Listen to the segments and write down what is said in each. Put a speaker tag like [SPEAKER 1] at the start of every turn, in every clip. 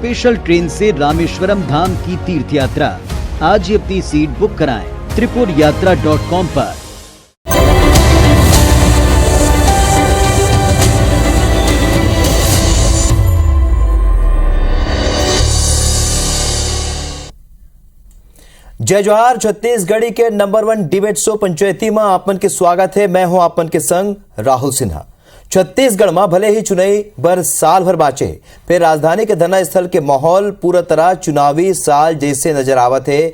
[SPEAKER 1] Special train से रामेश्वरम धाम की तीर्थ यात्रा। आज ही अपनी सीट बुक कराएं tripurayatra.com पर।
[SPEAKER 2] जय जोहार। छत्तीसगढ़ी के नंबर 1 डिबेट शो पंचायती में आपन के स्वागत है। मैं हूं आपन के संग राहुल सिन्हा। छत्तीसगढ़ में भले ही चुनाई बर साल भर बाचे, फिर राजधानी के धरना स्थल के माहौल पूरा तरह चुनावी साल जैसे नजर आवत है।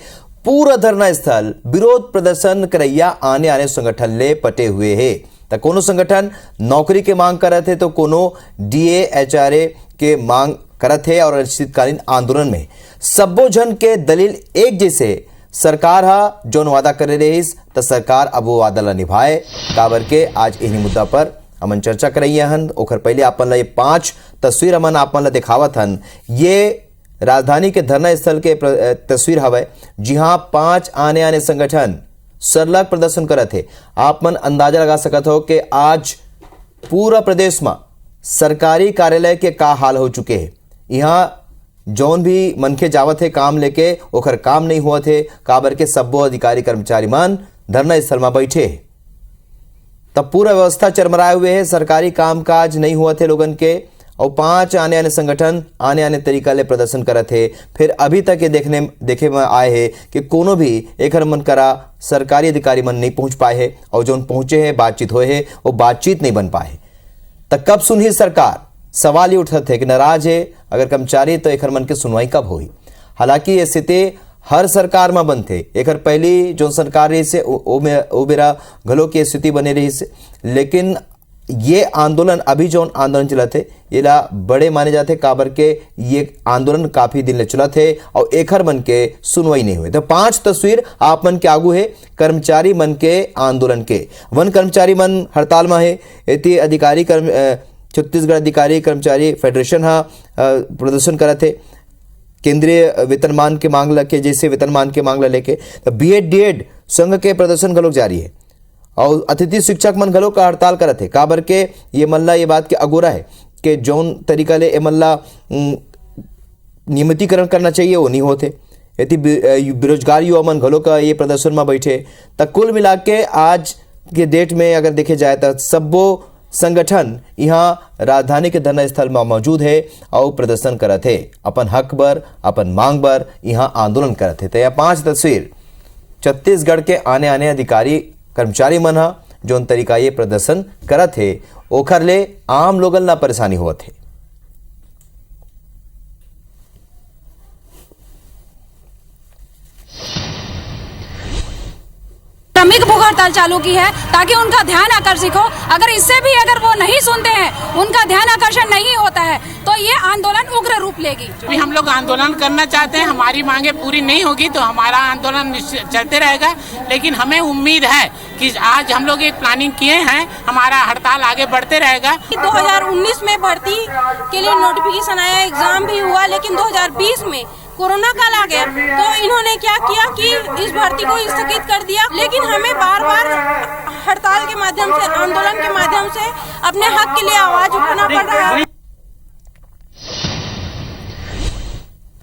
[SPEAKER 2] पूरा धरना स्थल विरोध प्रदर्शन करैया आने संगठन ले पटे हुए है। तो कोनो संगठन नौकरी के मांग करत है, तो कोनो डीए एचआरए के मांग करत है। और अनिश्चितकालीन आंदोलन में सब्बो जन के दलील एक जैसे, सरकार हा जोन वादा करे रहीस तो सरकार अब वो वादा ला निभाए। काबर के आज इन्हीं मुद्दा पर हमन चर्चा करइया हन। ओकर पहले आपन ला ये 5 तस्वीर हमन आपन ला दिखावत हन। ये राजधानी के धरना स्थल के तस्वीर हवे, जी हाँ 5 आने संगठन सरलग प्रदर्शन करत है। आप मन अंदाजा लगा सकत हो कि आज पूरा प्रदेश में सरकारी कार्यालय के का हाल हो चुके हैं। यहाँ जौन भी मनखे जावत है काम लेके, ओकर काम नहीं हुआ थे। काबर के सब्बो अधिकारी कर्मचारी मन धरना स्थल में बैठे, तब पूरा व्यवस्था चरमराए हुए है। सरकारी कामकाज नहीं हुआ थे लोगन के। और 5 आने संगठन आने तरीका ले प्रदर्शन करत है। फिर अभी तक ये देखे में आए है कि कोनो भी एक मन करा सरकारी अधिकारी मन नहीं पहुंच पाए है। और जो पहुंचे हैं बातचीत हुए है, वो बातचीत नहीं बन पाए। तब कब सुनही सरकार? सवाल ये उठत है कि नाराज है अगर कर्मचारी, तो एक मन के सुनवाई कब होई? हालांकि ये स्थिति हर सरकार में बनते। एक पहली जो सरकार रही से ओ बेरा घलो की स्थिति बने रही से। लेकिन ये आंदोलन, अभी जो आंदोलन चलत है, ये ला बड़े माने जाते। काबर के ये आंदोलन काफी दिन ले चलत है और एकर मन के सुनवाई नहीं हुए। तो 5 तस्वीर आप मन के आगू है कर्मचारी मन के आंदोलन के। वन कर्मचारी मन हड़ताल में है। एती अधिकारी छत्तीसगढ़ अधिकारी कर्मचारी फेडरेशन हा प्रदर्शन करत है। केंद्रीय वेतनमान के मांग लगे, जैसे वेतनमान के मांग लेके तो बीएड डीएड संघ के प्रदर्शन घलोक जारी है। और अतिथि शिक्षक मन घलोक का हड़ताल करत है। काबर के ये मल्ला ये बात के अगोरा है कि जौन तरीका ले मल्ला नियमितीकरण करना चाहिए वो नहीं होते। यदि बेरोजगार युवा मन घलोक का ये प्रदर्शन में बैठे। तो कुल मिला के आज के डेट में अगर देखे जाए तो सब्बो संगठन यहाँ राजधानी के धरना स्थल में मौजूद है और प्रदर्शन करत है। अपन हक बर, अपन मांग बर यहाँ आंदोलन करत है। तो यह 5 तस्वीर छत्तीसगढ़ के आने अधिकारी कर्मचारी मन हा जोन तरीका ये प्रदर्शन करत है, ओखर ले आम लोगन ला परेशानी होत है।
[SPEAKER 3] श्रमिक भूख हड़ताल चालू की है ताकि उनका ध्यान आकर्षित हो। अगर इससे भी अगर वो नहीं सुनते हैं, उनका ध्यान आकर्षण नहीं होता है, तो ये आंदोलन उग्र रूप लेगी।
[SPEAKER 4] अभी हम लोग आंदोलन करना चाहते हैं, हमारी मांगे पूरी नहीं होगी तो हमारा आंदोलन चलते रहेगा। लेकिन हमें उम्मीद है कि आज हम लोग एक प्लानिंग किए हैं, हमारा हड़ताल आगे बढ़ते रहेगा।
[SPEAKER 3] 2019 में भर्ती के लिए नोटिफिकेशन आया, एग्जाम भी हुआ, लेकिन 2020 में कोरोना काल आ गया तो इन्होंने क्या किया कि इस भर्ती को स्थगित कर दिया। लेकिन हमें बार बार हड़ताल के माध्यम से, आंदोलन के माध्यम से अपने हक के लिए आवाज उठाना पड़ रहा है।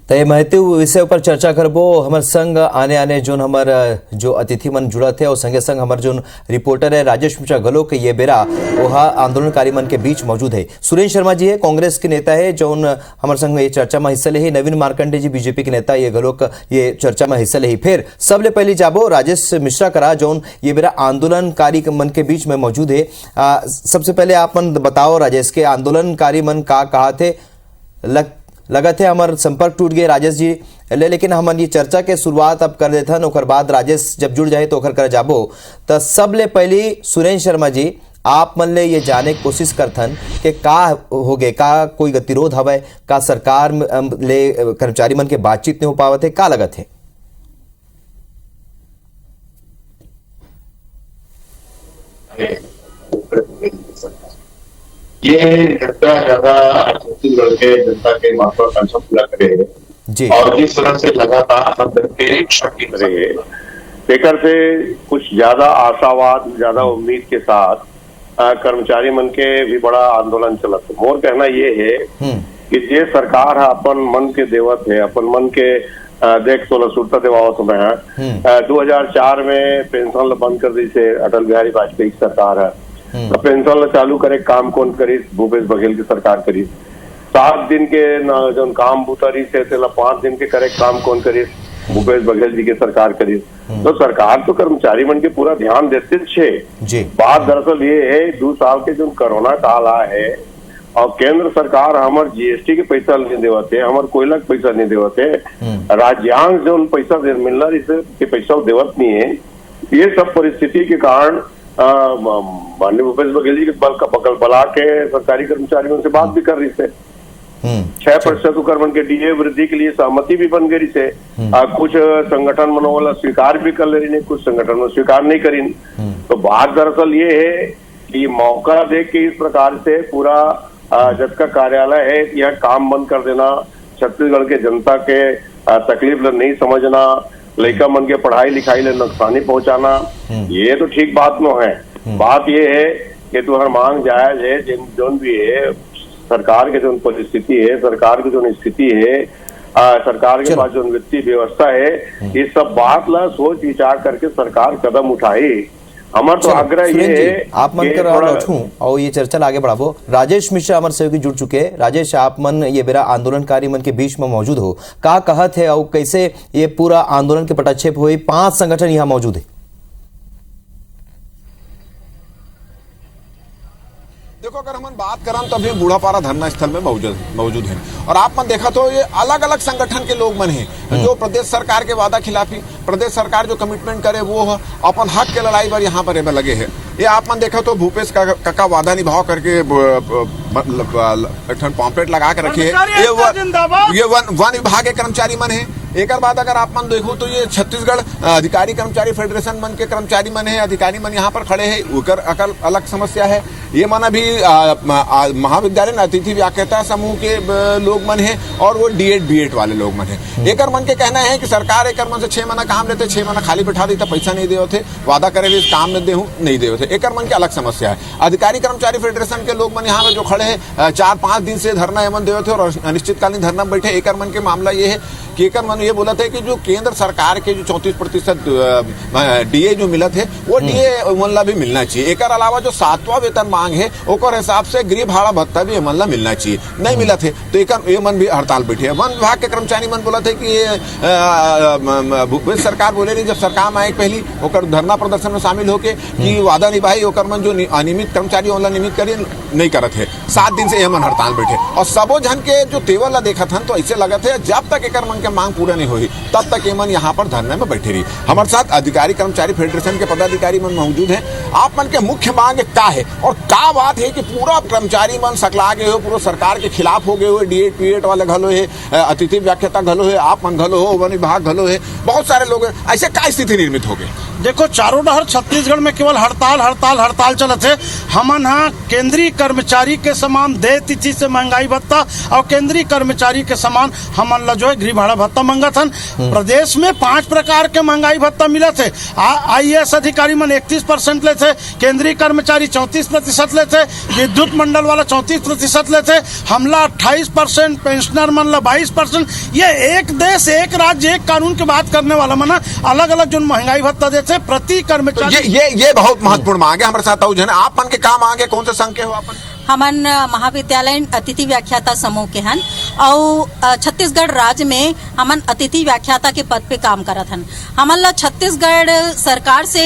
[SPEAKER 2] तो ये महत्व विषय पर चर्चा करबो। हमार संग आने जो हमार जो अतिथि मन जुड़ा थे और संगे संग हमार जो रिपोर्टर है राजेश मिश्रा गलो के ये बेरा वह आंदोलनकारी मन के बीच मौजूद है। सुरेश शर्मा जी है, कांग्रेस के नेता है, जो हमार संग ये चर्चा में हिस्सा ले ही। नवीन मार्कंडे जी बीजेपी के नेता, ये गलो ये चर्चा में हिस्सा ले ही। फिर सबले पहले जाबो राजेश मिश्रा करा, जो ये बेरा आंदोलनकारी मन के बीच में मौजूद है। सबसे पहले आप मन बताओ राजेश के आंदोलनकारी मन का कहा थे? लगा थे हमारे संपर्क टूट गए राजेश जी ले, लेकिन हम ये चर्चा के शुरुआत अब कर देथन। ओकर बाद राजेश जब जुड़ जाए तो ओकर कर जाबो। तो सबले पहली सुरेश शर्मा जी, आप मन ले ये जाने की कोशिश करथन कि का हो गए, का कोई गतिरोध हवे, का सरकार ले कर्मचारी मन के बातचीत नहीं हो पावत है, का लगत है?
[SPEAKER 5] ये जनता ज्यादा छत्तीसगढ़ के जनता के महत्वाकांक्षा पूरा करे जी। और जिस तरह से लगातार की रहे लेकर से कुछ ज्यादा आशावाद, ज्यादा उम्मीद के साथ कर्मचारी मन के भी बड़ा आंदोलन चलत। मोर कहना ये है कि जे सरकार है अपन मन के देवत है, अपन मन के देख तो सुरता देवावत में है। 2004 में पेंशन बंद कर दी से अटल बिहारी वाजपेयी की सरकार है। तो पेंशन चालू करे काम कौन करी? भूपेश बघेल की सरकार करी। 7 दिन के जो काम बुतरी से 5 दिन के करे काम कौन करी? भूपेश बघेल जी की सरकार करी। तो सरकार तो कर्मचारी मन के पूरा ध्यान देते छे। बात दरअसल ये है 2 साल के जो कोरोना काल है और केंद्र सरकार हमारे जीएसटी के पैसा नहीं देवते, हमारे कोयला के पैसा नहीं देवते, राज्यांश जो पैसा मिलना के पैसा देवत नहीं है। ये सब परिस्थिति के कारण माननीय भूपेश बघेल जी के बगल बला के सरकारी कर्मचारियों से बात भी कर रही थे। 6% उपकरण के डीए वृद्धि के लिए सहमति भी बन गई से। कुछ संगठन मनोवाला स्वीकार भी कर ले रही, कुछ संगठन में स्वीकार नहीं करी। तो बात दरअसल ये है कि मौका देख के इस प्रकार से पूरा जज का कार्यालय है कि यह काम बंद कर देना, छत्तीसगढ़ के जनता के तकलीफ नहीं समझना, लड़का मन के पढ़ाई लिखाई ले नुकसानी पहुंचाना, ये तो ठीक बात न है। बात ये है कि तुम्हारी मांग जायज है, जो भी है सरकार के जो परिस्थिति है, सरकार की जो स्थिति है, सरकार के पास जो वित्तीय व्यवस्था है, ये सब बात ला सोच विचार करके सरकार कदम उठाए। हमारा तो आग्रह ये है
[SPEAKER 2] आप मन कर और ये चर्चा आगे बढ़ावो। राजेश मिश्रा हमारे सहयोगी जुड़ चुके हैं। राजेश, आप मन ये बेरा आंदोलनकारी मन के बीच में मौजूद हो, का कहत है और कैसे ये पूरा आंदोलन के पटाक्षेप हुई? 5 संगठन यहाँ मौजूद है।
[SPEAKER 6] देखो, अगर हम बात करें तो अभी बूढ़ापारा धरना स्थल में मौजूद है और आप मन देखा तो ये अलग अलग संगठन के लोग मन हैं जो प्रदेश सरकार के वादा खिलाफी, प्रदेश सरकार जो कमिटमेंट करे वो अपन हक के लड़ाई पर यहाँ पर लगे है। ये आप मन देखा तो भूपेश का वादा निभाव करके पॉम्पलेट लगा के रखे है। ये वन विभाग के कर्मचारी मन है। एक बाद अगर आप मन देखो तो ये छत्तीसगढ़ अधिकारी कर्मचारी फेडरेशन मन के कर्मचारी मन है, अधिकारी मन यहाँ पर खड़े हैं, उकर अलग समस्या है। ये मन अभी महाविद्यालय अतिथि व्याख्याता समूह के लोग मन है और वो D.Ed B.Ed वाले लोग मन है। एक मन के कहना है कि सरकार एक मन से 6 महीना काम लेते, 6 महीना खाली बैठा देता, पैसा नहीं दे थे, वादा करे काम नहीं दे थे। एक मन की अलग समस्या है। अधिकारी कर्मचारी फेडरेशन के लोग मन यहाँ पर जो खड़े हैं 4-5 दिन से धरना एमन दे थे और अनिश्चितकालीन धरना में बैठे। एक मन के मामला ये है कि एक मन ये बोला था कि जो केंद्र सरकार के जो 34% डीए जो मिला थे वो डीए मनला भी मिलना चाहिए। एक अलावा जो 7वां वेतन मांग है ओकर हिसाब से गृह भाड़ा भत्ता भी मनला मिलना चाहिए, नहीं मिला थे। तो एक मन भी हड़ताल बैठे है। वन विभाग के कर्मचारी मन बोला थे कि भूपेश सरकार बोले नहीं, जब सरकार में आए पहली ओकर धरना प्रदर्शन में शामिल होके कि वादा निभाई, ओकर मन जो अनियमित कर्मचारी ऑनलाइन नियमित करी नहीं करत है। 7 दिन से मन हड़ताल बैठे और सबो जन के जो तेवर ला देखा था तो ऐसे लगा थे जब तक एक मन के मांग पूरा नहीं हुई तब तक एमन यहाँ पर धरने में बैठे रही। हमारे साथ अधिकारी कर्मचारी फेडरेशन के पदाधिकारी मन मौजूद हैं। आप मन के मुख्य मांग क्या है और क्या बात है कि पूरा कर्मचारी मन सकला गए हो, पूरा सरकार के खिलाफ हो गए हो? D.Ed B.Ed वाले घलो है, अतिथि व्याख्याता घलो है, आप मन घलो हो, वन विभाग घलो है, बहुत सारे लोग हैं। ऐसे क्या स्थिति निर्मित हो गई?
[SPEAKER 7] देखो, चारों डहर छत्तीसगढ़ में केवल हड़ताल चलत है। हमन हाँ केंद्रीय कर्मचारी के समान देय तिथि से महंगाई भत्ता और केंद्रीय कर्मचारी के समान हमन ला जो है गृह भाड़ा भत्ता मंगत हन। प्रदेश में 5 प्रकार के महंगाई भत्ता मिले थे। IAS अधिकारी मन 31% लेते, केंद्रीय कर्मचारी 34% लेते, विद्युत मंडल वाला 34% लेते, हमला 28%, पेंशनर मन ला 22%। ये एक देश एक राज्य एक कानून की बात करने वाला मना अलग अलग जो महंगाई भत्ता देते प्रति कर्मचारी।
[SPEAKER 6] ये बहुत महत्वपूर्ण मांग है। हमारे साथ आप मन के काम आगे कौन से संघ के हो? अपन
[SPEAKER 8] हमन महाविद्यालय अतिथि व्याख्याता समूह के हन और छत्तीसगढ़ राज्य में हमन अतिथि व्याख्याता के पद पे काम करत हन। हमन ला छत्तीसगढ़ सरकार से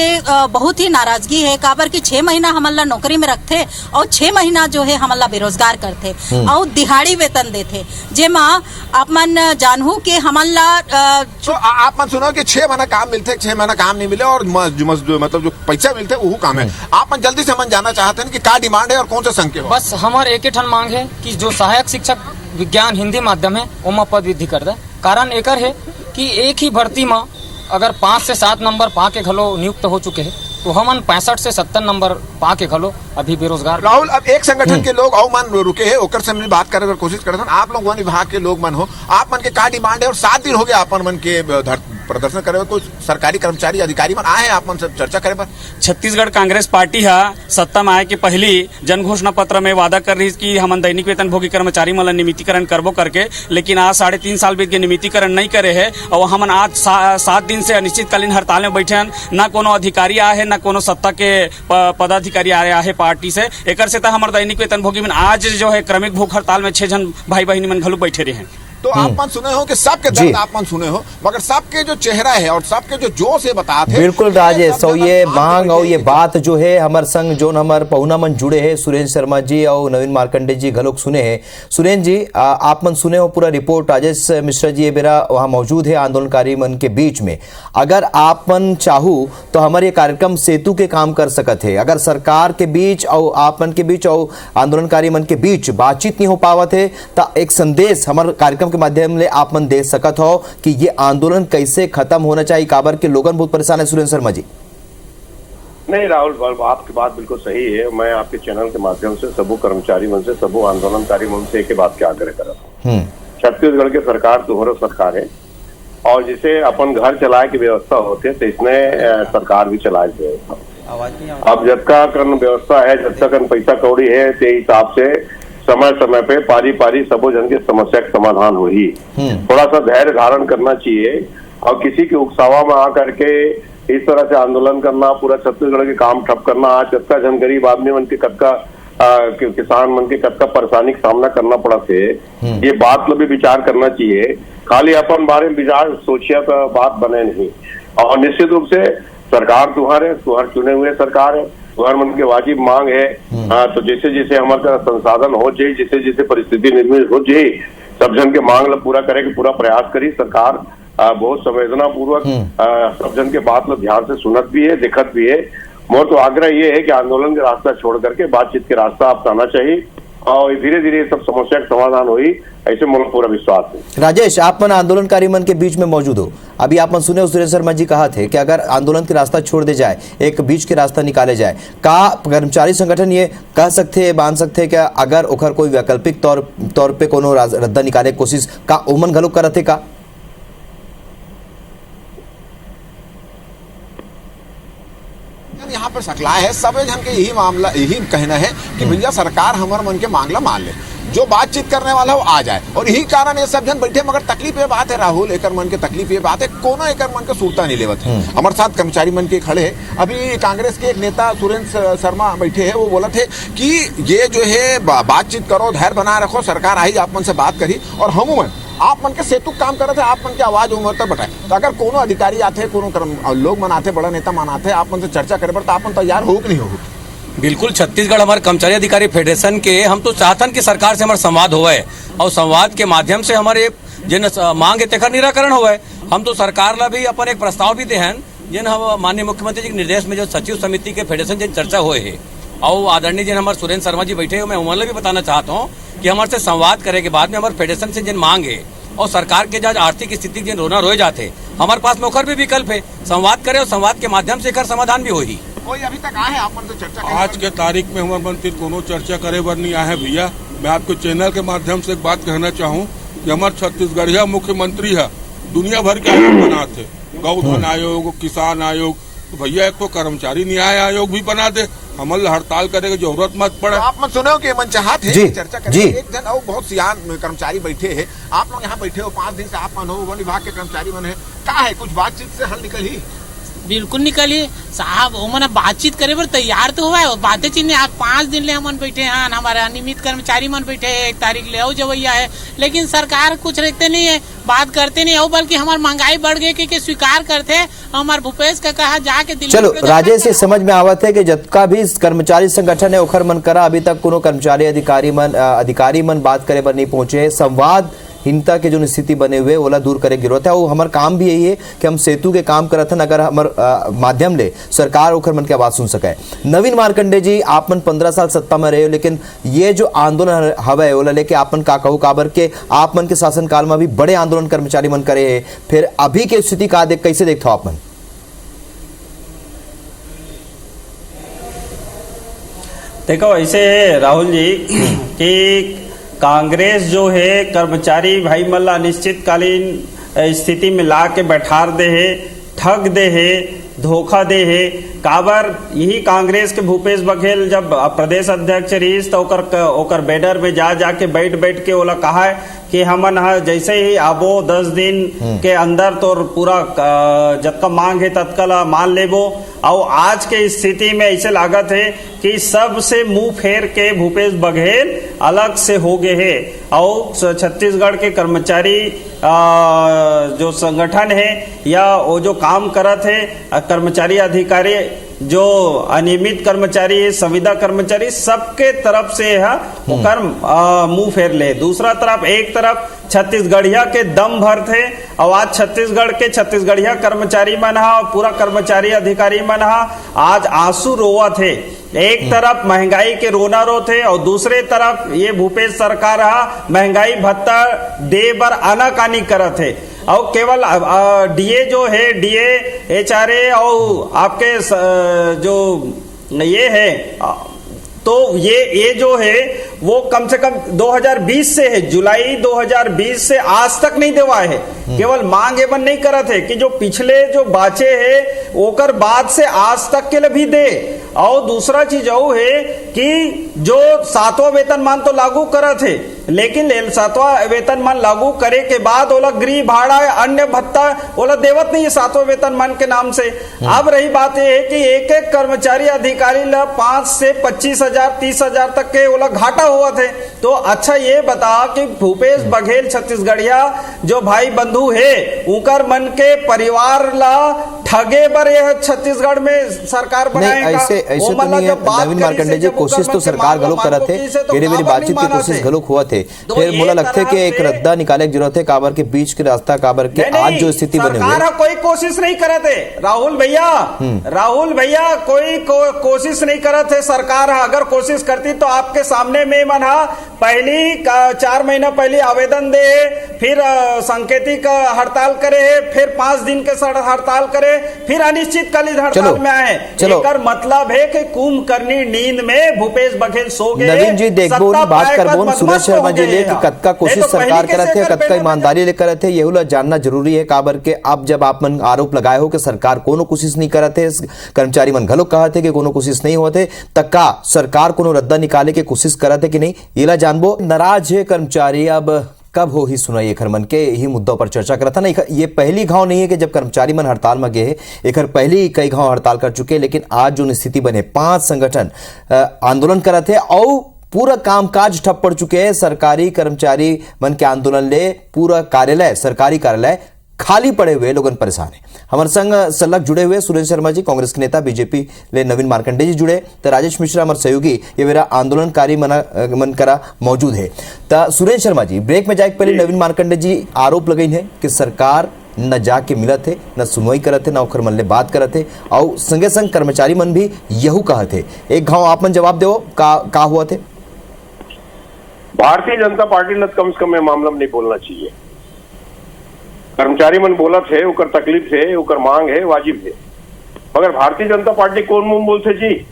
[SPEAKER 8] बहुत ही नाराजगी है, काबर कि 6 महीना हमन ला नौकरी में रखते और 6 महीना जो है हमन ला बेरोजगार करते और दिहाड़ी वेतन देते, जेमा आप मन जानहू के हमन ला
[SPEAKER 6] आप मन सुनो कि 6 महीना काम मिलते, 6 महीना काम नहीं मिले और मतलब जो पैसा मिलते वो काम है। आप मन जल्दी से मन जानना चाहते हैं कि क्या डिमांड है और कौन से संघ के?
[SPEAKER 9] बस हमारे एक ठन मांग है कि जो सहायक शिक्षक विज्ञान हिंदी माध्यम है ओमा पद वृद्धि कर दे। कारण एकर है कि एक ही भर्ती में अगर 5 से 7 नंबर पा के घलो नियुक्त हो चुके हैं तो हमन 65 से 70 नंबर पा के घलो अभी बेरोजगार।
[SPEAKER 6] राहुल, अब एक संगठन के लोग और मन रुके हैं, ओकर से बात करे कोशिश करते हैं। आप लोग वन विभाग के लोग मन हो, आप मन के का डिमांड है और 7 दिन हो गए आप मन के प्रदर्शन करे हुए कोई सरकारी कर्मचारी अधिकारी मन आए हैं आप मन से चर्चा करे पर?
[SPEAKER 10] छत्तीसगढ़ कांग्रेस पार्टी है सत्ता में आए के पहली जन घोषणा पत्र में वादा कर रही कि हम दैनिक वेतन भोगी कर्मचारी मन नियमितीकरण करबो करके, लेकिन आज 3.5 साल बीत के नियमितीकरण नहीं करे है और हम आज 7 दिन से अनिश्चितकालीन हड़ताल में बैठे हैं। ना कोनो अधिकारी आए है, ना कोनो सत्ता के पदाधिकारी आए है पार्टी से। एक से हमारे दैनिक वेतन भोगी में आज जो है क्रमिक भूख हड़ताल में 6 जन भाई बहनी मन घलू बैठे रहे हैं।
[SPEAKER 6] तो आप मन सुने हो कि सबके दर्द आप मन सुने हो, मगर सबके जो चेहरा है और सबके जो जोश है बताते हैं।
[SPEAKER 2] बिल्कुल राजेश, तो ये मांग और ये बात जो है हमारे संग जो हमारे पहुना मन जुड़े हैं सुरेंद्र शर्मा जी और नवीन मार्कंडे जी घलोक सुने हैं। सुरेंद्र जी आप मन सुने हो पूरा रिपोर्ट। राजेश मिश्रा जी ये मेरा वहाँ मौजूद है आंदोलनकारी मन के बीच में। अगर आप मन चाहू तो हमारे ये कार्यक्रम सेतु के काम कर सकते है। अगर सरकार के बीच और आप मन के बीच और आंदोलनकारी मन के बीच बातचीत नहीं हो पावत है तो एक संदेश हमारे कार्यक्रम के माध्यम से आप मन दे सकत हो कि ये आंदोलन कैसे खत्म होना चाहिए। काबर के लोगन बहुत परेशान है। सुरेंद्र शर्मा जी।
[SPEAKER 5] नहीं राहुल, आपकी बात बिल्कुल सही है। मैं आपके चैनल के माध्यम से सबो कर्मचारी मन से, सबो आंदोलनकारी मन से एक बात के आग्रह कर रहा हूँ। छत्तीसगढ़ की सरकार दोहरा सरकार है और जिसे अपन घर चलाए की व्यवस्था होती है तो इसमें सरकार भी चलाए व्यवस्था। अब जतका कन व्यवस्था है, जतका कन पैसा कौड़ी है, ते हिसाब से समय समय पे पारी पारी सबो जन की समस्या का समाधान हो ही। थोड़ा सा धैर्य धारण करना चाहिए और किसी के उकसावा में आकर के इस तरह से आंदोलन करना, पूरा छत्तीसगढ़ के काम ठप करना, आज कतका जन गरीब आदमी मन के कतका किसान मन के कतका परेशानी का सामना करना पड़ा थे, ये बात लो भी विचार करना चाहिए। खाली अपन बारे में विचार सोचिया तो बात बने नहीं। और निश्चित रूप से सरकार तुम्हारे चुने हुए सरकार है, तुम्हारे मन के वाजिब मांग है। तो जैसे जैसे हमारे संसाधन हो जाए, जैसे जैसे परिस्थिति निर्मित हो जाए, सब जन के मांग ला पूरा करे के पूरा प्रयास करी। सरकार बहुत संवेदना पूर्वक सब जन के बात लो ध्यान से सुनत भी है, दिखत भी है। मोर तो आग्रह ये है कि आंदोलन के रास्ता छोड़ करके बातचीत के रास्ता अपनाना चाहिए और धीरे धीरे सब समस्या का समाधान हुई, ऐसे मुझे पूरा विश्वास है।
[SPEAKER 2] राजेश, आप मन आंदोलनकारी मन के बीच में मौजूद हो। अभी आप मन सुने सुरेंद्र शर्मा जी कहा थे कि अगर आंदोलन के रास्ता छोड़ दे जाए, एक बीच के रास्ता निकाले जाए, का कर्मचारी संगठन ये कह सकते हैं, मान सकते हैं क्या अगर ओखर कोई वैकल्पिक तौर पे कोनो रद्दा निकाले कोशिश का ओमन घलो करते का?
[SPEAKER 6] यहाँ पर सकला है सब जन के यही मामला, यही कहना है कि भैया सरकार हमारे मन के मांगला मान ले, जो बातचीत करने वाला वो आ जाए। और यही कारण ये सब जन बैठे। मगर तकलीफ ये बात है राहुल, एक मन के तकलीफ ये बात है, कोनो एक मन के सूरता नहीं लेवत है। हमारे साथ कर्मचारी मन के खड़े। अभी कांग्रेस के एक नेता सुरेंद्र शर्मा बैठे है, वो बोला थे कि ये जो है बातचीत करो, धैर्य बनाए रखो, सरकार आई आप मन से बात करी और हम मन आप मन के सेतु काम करते, आप मन की आवाज उम्र तक बताए। तो अगर कोनो अधिकारी आते, कोनो लोग मनाते, बड़ा नेता मनाते, आप मन से चर्चा करे पर तो आप मन तैयार हो कि नहीं हो?
[SPEAKER 11] बिल्कुल, छत्तीसगढ़ हमारे कर्मचारी अधिकारी फेडरेशन के हम तो चाहतन कि सरकार से हमारा संवाद होवे और संवाद के माध्यम से हमारे जिन मांग है तेकर निराकरण होवे। हम तो सरकार ला भी अपन एक प्रस्ताव भी देहन, जिन हम माननीय मुख्यमंत्री जी के निर्देश में जो सचिव समिति के फेडरेशन जिन चर्चा हुए है और आदरणीय जिन हमारे सुरेंद्र शर्मा जी बैठे हो, मैं उन्हें भी बताना चाहता हूँ कि हमारे से संवाद करे के बाद में हमारे फेडरेशन से जिन मांग है और सरकार के जहाँ आर्थिक स्थिति जिन रोना रोए जाते, हमारे पास में ओखर भी विकल्प है। संवाद करे और संवाद के माध्यम से एकर समाधान भी होगी।
[SPEAKER 6] कोई अभी तक आए आप मन से चर्चा?
[SPEAKER 12] आज के तारीख में हमारे मंत्री कोनो चर्चा करे बर नहीं आए भैया। मैं आपके चैनल के माध्यम से एक बात कहना चाहूँ कि हमारे छत्तीसगढ़िया मुख्यमंत्री है, दुनिया भर के आयोग बनाते, गौधन आयोग, किसान आयोग, तो भैया एक तो कर्मचारी न्याय आयोग भी बना दे, हमल हड़ताल करे की जरूरत मत पड़े।
[SPEAKER 6] आप मन सुने हो कि मन चाहत है चर्चा करें। एक जन और बहुत सियान कर्मचारी बैठे हैं, आप लोग यहाँ बैठे हो 5 दिन से, आप मन हो वन विभाग के कर्मचारी मन है, क्या है कुछ बातचीत से हल निकल ही?
[SPEAKER 4] बिल्कुल निकली साहब, वो बातचीत करे पर तैयार तो हुआ है, बातें चीज आज 5 दिन ले हम बैठे हैं, हमारे अनियमित कर्मचारी मन बैठे हैं, 1 तारीख ले आओ जवैया है, लेकिन सरकार कुछ रखते नहीं है, बात करते नहीं हो, बल्कि हमारी महंगाई बढ़ गई कि स्वीकार करते। हमारे भूपेश का कहा जाके दिल्ली।
[SPEAKER 2] चलो राजेश, ये समझ में आवत है कि जतका भी कर्मचारी संगठन है ओखर मन करा, अभी तक कोनो कर्मचारी अधिकारी मन बात करे पर नहीं पहुंचे। संवाद हिंता के जो स्थिति बने हुए ओला दूर करे जरूरत है। और हमार काम भी यही है कि हम सेतु के काम करत हन, अगर हमार माध्यम ले सरकार ओखर मन के आवाज सुन सके। नवीन मार्कंडे जी, आप मन 15 साल सत्ता में रहे हो, लेकिन ये जो आंदोलन हवे ओला लेके आप मन का कहू, काबर के आप मन के शासन काल में भी बड़े आंदोलन कर्मचारी मन करे है, फिर अभी के स्थिति का कैसे देखते हो आप मन?
[SPEAKER 13] देखो ऐसे है राहुल जी कि कांग्रेस जो है कर्मचारी भाई मल्ला अनिश्चितकालीन स्थिति में ला के बैठार दे है, ठग दे है, धोखा दे है। काबर यही कांग्रेस के भूपेश बघेल जब प्रदेश अध्यक्ष रहीस तो ओकर बैनर में जाके बैठ के ओला कहा है कि हमन जैसे ही आबो 10 दिन के अंदर तो पूरा जतका मांग है तत्काल मान लेबो। और आज के स्थिति में ऐसे लागत है कि सबसे मुंह फेर के भूपेश बघेल अलग से हो गए हैं। और छत्तीसगढ़ के कर्मचारी जो संगठन है या वो जो काम करत है, कर्मचारी अधिकारी जो अनियमित कर्मचारी है, संविदा कर्मचारी, सबके तरफ से है ओकर मुंह फेर ले। दूसरा तरफ एक तरफ छत्तीसगढ़िया के दम भर थे और आज छत्तीसगढ़ के छत्तीसगढ़िया कर्मचारी मन हा और पूरा कर्मचारी अधिकारी मन हा आज आंसू रोवा थे। एक तरफ महंगाई के रोना रो थे और दूसरे तरफ ये भूपेश सरकार हा महंगाई भत्ता दे बर आनाकानी करत है। और केवल डीए जो है, डीए एचआरए और आपके जो ये है तो ये जो है वो कम से कम 2020 से है, जुलाई 2020 से आज तक नहीं देवा है। केवल मांग एवं नहीं करत है कि जो पिछले जो बाचे है ओकर बाद से आज तक के लिए भी दे। और दूसरा चीज वो है कि जो 7वां वेतनमान तो लागू करत है, लेकिन 7वां वेतनमान लागू करे के बाद ओला गृह भाड़ा अन्य भत्ता ओला देवत नहीं है 7वां वेतनमान के नाम से। अब रही बात यह है कि एक एक कर्मचारी अधिकारी ला 5 से 25,000 30,000 तक के ओला घाटा हुआ थे। तो अच्छा ये बता कि भूपेश बघेल छत्तीसगढ़िया जो भाई बंधु है उनकर मन के परिवार ला ठगे बर छत्तीसगढ़ में सरकार बनाएगा।
[SPEAKER 2] ऐसे तो नहीं है नवीन मार्कंडे जी, कोशिश तो सरकार गलो करत है, मेरी बातचीत की कोशिश गलो हुआ थे। फिर मुला लगता है कि एक रद्दा निकाले की जरूरत है काबर के बीच के रास्ता काबर के आज जो स्थिति बने हुई है।
[SPEAKER 13] कोई कोशिश नहीं करते राहुल भैया कोई कोशिश नहीं करते सरकार। अगर कोशिश करती तो आपके सामने में मना पहली 4 महीना पहले आवेदन दे, फिर सांकेतिक हड़ताल करे, फिर 5 दिन के हड़ताल करे, फिर अनिश्चितकालीन हड़ताल में आए। एकर मतलब है कि कुंभकर्णी नींद में भूपेश बघेल सो गए।
[SPEAKER 2] नवीन जी देखबो बात करबो सुरेश शर्मा जी ले कि कतका कोशिश सरकार करत है, कतका ईमानदारी ले करत है, यही ला जानना जरूरी है। काबर के अब जब आप मन आरोप लगाए हो कि सरकार कोनो कोशिश नहीं करत है, कर्मचारी मन घलो कहते कि कोनो कोशिश नहीं होते, तक्का सरकार कोनो रद्दा निकाले के कोशिश करत है कि नहीं, ये ला जानबो। नाराज है कर्मचारी, अब कब हो ही सुनाई एकर मन के यही मुद्दा पर चर्चा करता ना। ये पहली घाव नहीं है कि जब कर्मचारी मन हड़ताल में गए, एकर पहली कई घाव हड़ताल कर चुके, लेकिन आज जो स्थिति बने 5 संगठन आंदोलन करते और पूरा कामकाज ठप पड़ चुके हैं। सरकारी कर्मचारी मन के आंदोलन ले पूरा कार्यालय, सरकारी कार्यालय खाली पड़े हुए, लोगन परेशान है। हमारे संग सलग जुड़े हुए सुरेश शर्मा जी कांग्रेस के नेता, बीजेपी ले नवीन मार्कंडे जी जुड़े, तो राजेश मिश्रा हमारे सहयोगी ये मेरा आंदोलनकारी मन करा मौजूद है। तो सुरेश शर्मा जी ब्रेक में जाए पहले नवीन मार्कंडे जी आरोप लगाई है कि सरकार न जाके मिलत है, न सुनवाई करत है, न ओखर मन ले बात करत है और संगे संग कर्मचारी मन भी यहू कहत है। एक घाव आप मन जवाब दो का हुआ थे।
[SPEAKER 5] भारतीय जनता पार्टी ने कम से कम मामला में नहीं बोलना चाहिए। कर्मचारी मन बोलत है, उकर तकलीफ है, उकर मांग है, वाजिब है, मगर भारतीय जनता पार्टी कौन मुंह बोलते जी।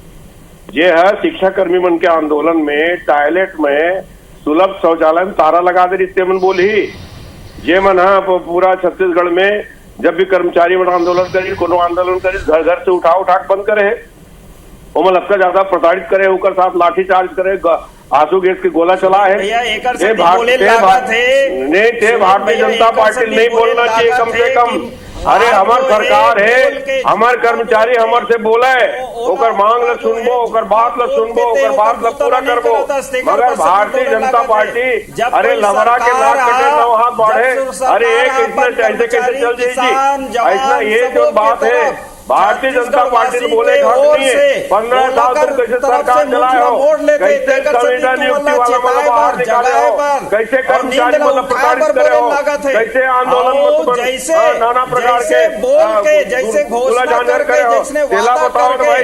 [SPEAKER 5] ये है शिक्षा कर्मी मन के आंदोलन में टॉयलेट में सुलभ शौचालय में तारा लगा दे रही मन बोली। ये मन है पूरा छत्तीसगढ़ में जब भी कर्मचारी मन आंदोलन करी, कोनो आंदोलन करी, घर घर से उठा बंद करे, वो सबका ज्यादा प्रताड़ित करे, उकर साथ लाठीचार्ज करे, आंसू गैस की गोला चला है। भारतीय जनता पार्टी नहीं बोलना चाहिए कम से कम। अरे हमार सरकार है, हमार कर्मचारी हमार से बोला है, ओकर मांग ल सुनबो, ओकर बात ल सुनबो, ओकर बात ल पूरा करबो, मगर भारतीय जनता पार्टी अरे लवरा के नाक कटे 9 हाथ बढ़े। अरे एक इसमें ऐसे कैसे चल जाएगी? ऐसा ये जो बात है भारतीय जनता पार्टी ने बोले 15 साल तुम कैसे सरकार चलाए हो, कैसे संविदा नियुक्ति वाला मतलब बाहर निकाले हो, कैसे कर्मचारी मतलब प्रताड़ित करे हो, कैसे आंदोलन में नाना प्रकार के जैसे घोषणा करके तेला बताओ भाई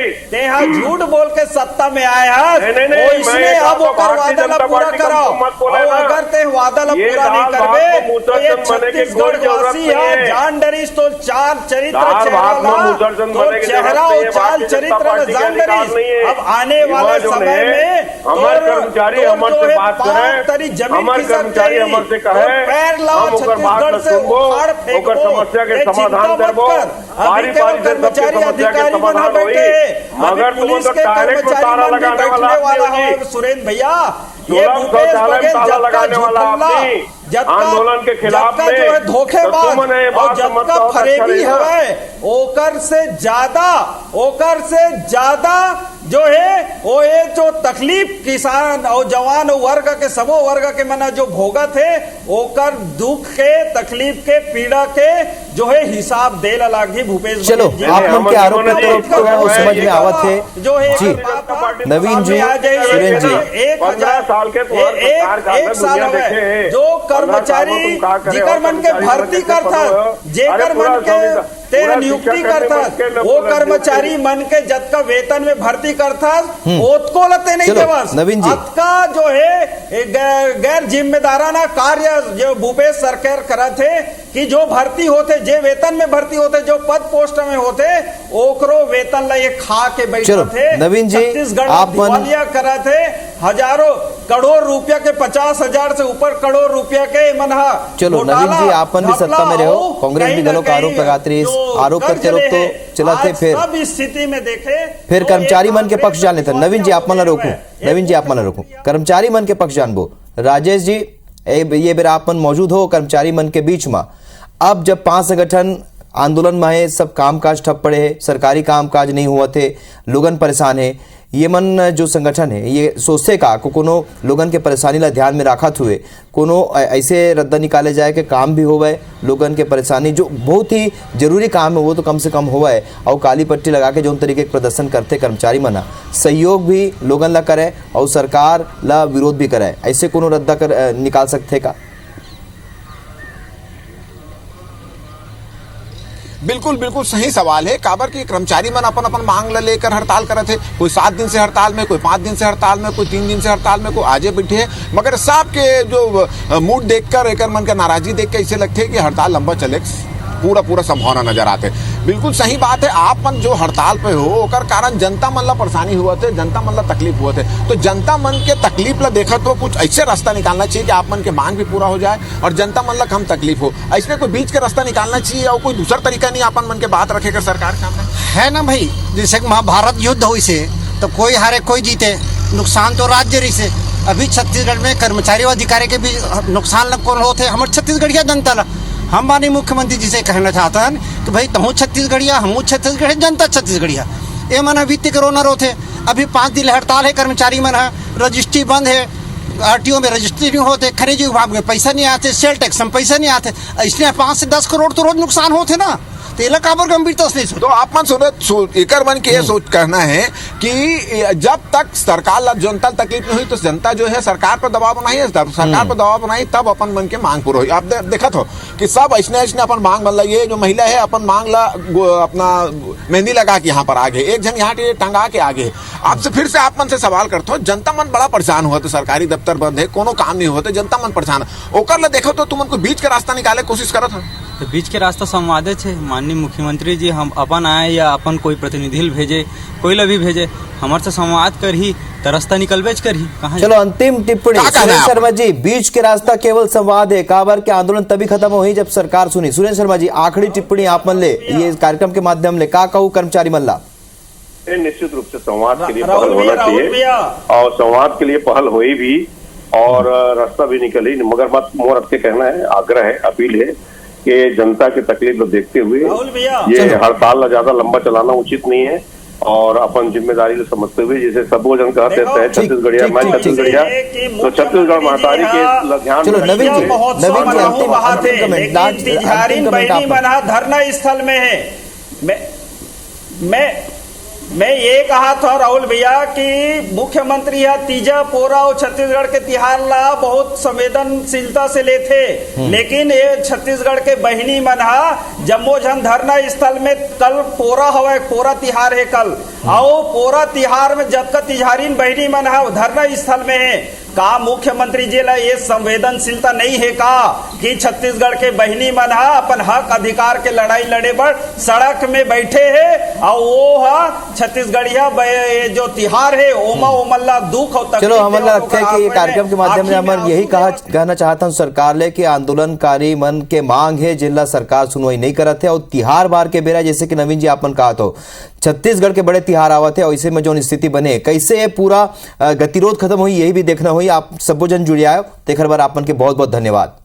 [SPEAKER 13] झूठ बोल के सत्ता में आए हैं। अब वादा पूरा कराओ, अगर ते वादा पूरा नहीं करबे तो ये छत्तीसगढ़ वासी है जान डरिस तो 4 चरित्र
[SPEAKER 5] संसद
[SPEAKER 7] तो चेहरा और चाल चरित्र जान रही। अब आने वाले समय में
[SPEAKER 5] हमारे कर्मचारी हमर से बात करें, हमारे कर्मचारी हमर से कहे हम ओकर बात न सुनबो, ओकर समस्या के समाधान करबो, बारी बारी से सबके समस्या के समाधान होई। मगर तुम तो डायरेक्ट ताला लगाने वाला है
[SPEAKER 7] सुरेंद्र भैया,
[SPEAKER 5] ये भूपेश बघेल ताला लगाने वाला आपने आंदोलन के खिलाफ में
[SPEAKER 7] जो है धोखेबाज और जब का फरेबी है ओकर से ज्यादा जो है वो ये जो तकलीफ किसान और जवान वर्ग के सबो वर्ग के मना जो भोगत है ओकर दुख के तकलीफ के पीड़ा के जो है हिसाब दे लागी भूपेश।
[SPEAKER 2] चलो आप मन के आरोप तो वो समझ में आवत है
[SPEAKER 7] जो है
[SPEAKER 2] जी नवीन जी सुरेंद्र जी
[SPEAKER 5] 15 साल के
[SPEAKER 7] एक साल हो गए जो कर्मचारी जेकर मन के भर्ती करता जेकर मन के ते नियुक्ति करता वो कर्मचारी मन के जत का वेतन में भर्ती करता ओतको लते नहीं देवस
[SPEAKER 2] नवीन जी
[SPEAKER 7] का जो है गैर जिम्मेदाराना कार्य जो भूपेश सरकार करा थे कि जो भर्ती होते जे वेतन में भर्ती होते जो पद पोस्ट में होते ओकरो वेतन ला ये खा के बैठे थे।
[SPEAKER 2] नवीन जी
[SPEAKER 7] छत्तीसगढ़ दिवालिया करा थे हजारों करोड़ रुपया के 50,000 से ऊपर करोड़ रुपया के मनहा।
[SPEAKER 2] चलो नवीन जी आपन भी सत्ता में रहो, कांग्रेस भी गलों का आरोप लगाते रही, आरोप करते रहो तो चलाते फिर
[SPEAKER 7] सब स्थिति में देखे
[SPEAKER 2] फिर कर्मचारी मन के पक्ष जान लेते। नवीन जी आप मन रोकू, नवीन जी आप मन रोकू, कर्मचारी मन के पक्ष जानबो। राजेश जी ये बेरा आपन मौजूद हो कर्मचारी मन के बीच में। अब जब 5 संगठन आंदोलन में है, सब कामकाज ठप पड़े है, सरकारी कामकाज नहीं हुआ थे, लोगन परेशान है, ये मन जो संगठन है ये सोचते का कोनो लोगन के परेशानी ला ध्यान में रखत हुए कोनो ऐसे रद्दा निकाले जाए कि काम भी होवे, लोगन के परेशानी जो बहुत ही जरूरी काम है वो तो कम से कम होवे, और काली पट्टी लगा के जो तरीके के प्रदर्शन करते कर्मचारी मना सहयोग भी लोगन ला करे और सरकार ला विरोध भी करे, ऐसे कोनो रद्दा कर निकाल सकते का?
[SPEAKER 6] बिल्कुल बिल्कुल सही सवाल है। काबर की कर्मचारी मन अपन अपन मांग ले लेकर हड़ताल करे थे, कोई 7 दिन से हड़ताल में, कोई 5 दिन से हड़ताल में, कोई 3 दिन से हड़ताल में, कोई आजे बैठे हैं। मगर सब के जो मूड देखकर एक मन का नाराजगी देख के ऐसे लगते है कि हड़ताल लंबा चले, पूरा संभावना नजर आते। बिल्कुल सही बात है। आप मन जो हड़ताल पे हो ओकर कारण जनता मन ला परेशानी हुआ थे, जनता मन ला तकलीफ हुआ थे, तो जनता मन के तकलीफ ला देखा तो कुछ ऐसे रास्ता निकालना चाहिए कि आप मन के मांग भी पूरा हो जाए और जनता मन ला कम तकलीफ हो। ऐसे कोई बीच के रास्ता निकालना चाहिए और कोई दूसरा तरीका नहीं अपन मन के बात रखेगा सरकार सामने
[SPEAKER 14] है ना भाई। जैसे महाभारत युद्ध हुई से तो कोई हारे कोई जीते, नुकसान तो राज्य रही से। अभी छत्तीसगढ़ में कर्मचारी और अधिकारी के भी नुकसान कौन होते हमारे छत्तीसगढ़िया जनता ला। हम माननीय मुख्यमंत्री जी से कहना चाहता है कि भाई तहु छत्तीसगढ़िया हमू छत्तीसगढ़ जनता छत्तीसगढ़िया ये मन वित्त करोना रोते। अभी 5 दिन हड़ताल है, कर्मचारी मन है, रजिस्ट्री बंद है, आरटीओ में रजिस्ट्री नहीं होते, खनिज विभाग में पैसा नहीं आते, सेल टैक्स में पैसा नहीं आते, इसलिए 5 से 10 करोड़ तो रोज नुकसान होते ना। तेला काबर गंभीरता से
[SPEAKER 6] तो आप मन एकर मन के सोच कहना है कि जब तक सरकार ला जनता तकलीफ नहीं हुई तो जनता जो है सरकार पर दबाव बनाई है, सरकार पर दबाव बनाई तब अपन मन के मांग पूरा हुई। आप देखा तो कि सब ऐसने अपन मांग बन ये जो महिला है अपन मांग ला अपना मेहंदी लगा के यहाँ पर आगे, एक जन यहाँ टंगा के आगे। आपसे फिर से आप मन से सवाल करते हो, जनता मन बड़ा परेशान हुआ तो सरकारी दफ्तर बंद है, कोनो काम नहीं होते, जनता मन परेशान ओकर ला देखो तो तुम उनको बीच का रास्ता निकाले कोशिश करत हो।
[SPEAKER 9] तो बीच के रास्ता संवादे छे माननीय मुख्यमंत्री जी, हम अपन आए या अपन कोई प्रतिनिधि भेजे, कोई ला भी भेजे, हमारे से संवाद कर ही तो रास्ता निकलबेच कर ही कहाँ।
[SPEAKER 2] चलो अंतिम टिप्पणी सुरेंद्र शर्मा जी, बीच के रास्ता केवल संवाद है, काबर के आंदोलन तभी खत्म हुई जब सरकार सुनी। सुरेंद्र शर्मा जी आखिरी टिप्पणी आप मन ले ये कार्यक्रम के माध्यम ले का कहू कर्मचारी मन ला?
[SPEAKER 5] निश्चित रूप से संवाद के लिए पहल होना चाहिए और संवाद के लिए पहल हुई भी और रास्ता भी निकली। मगर मत मोर के कहना है, आग्रह है, अपील है कि जनता की तकलीफ को देखते हुए ये हड़ताल ज्यादा लंबा चलाना उचित नहीं है और अपन जिम्मेदारी को समझते हुए जैसे सब जन कहते हैं छत्तीसगढ़िया मैं छत्तीसगढ़िया तो छत्तीसगढ़ महतारी के ध्यान।
[SPEAKER 2] चलो नवीन जी
[SPEAKER 7] बना धरना स्थल में है। मैं ये कहा था राहुल भैया कि मुख्यमंत्री या तीजा पोरा और छत्तीसगढ़ के तिहार ला बहुत संवेदनशीलता से लेते, लेकिन ये छत्तीसगढ़ के बहिनी मनहा जम्मो जन धरना स्थल में कल पोरा हवा, पोरा तिहार है कल, आओ पोरा तिहार में जब का तिहारीन बहिनी मनहा धरना स्थल में है।
[SPEAKER 13] का मुख्यमंत्री जी ला ये संवेदनशीलता नहीं है का कि छत्तीसगढ़ के बहनी मन हा अपन हक अधिकार के लड़ाई लड़े बर सड़क में बैठे है और वो हा छत्तीसगढ़िया जो तिहार है ओमा ओमल्ला दुख और
[SPEAKER 2] चलो हमें लगता है कि ये कार्यक्रम के माध्यम से हम यही कहना चाहता हूँ सरकार ले कि आंदोलनकारी मन के मांग है जिला सरकार सुनवाई नहीं करत है और तिहार बार के बेरा जैसे कि नवीन जी आपन कहा तो छत्तीसगढ़ के बड़े तिहार आवत है और इसे में जो स्थिति बने कैसे पूरा गतिरोध खत्म हुई यही भी देखना हुई। आप सबो जन जुड़िया तेखर बार आपन के बहुत बहुत धन्यवाद।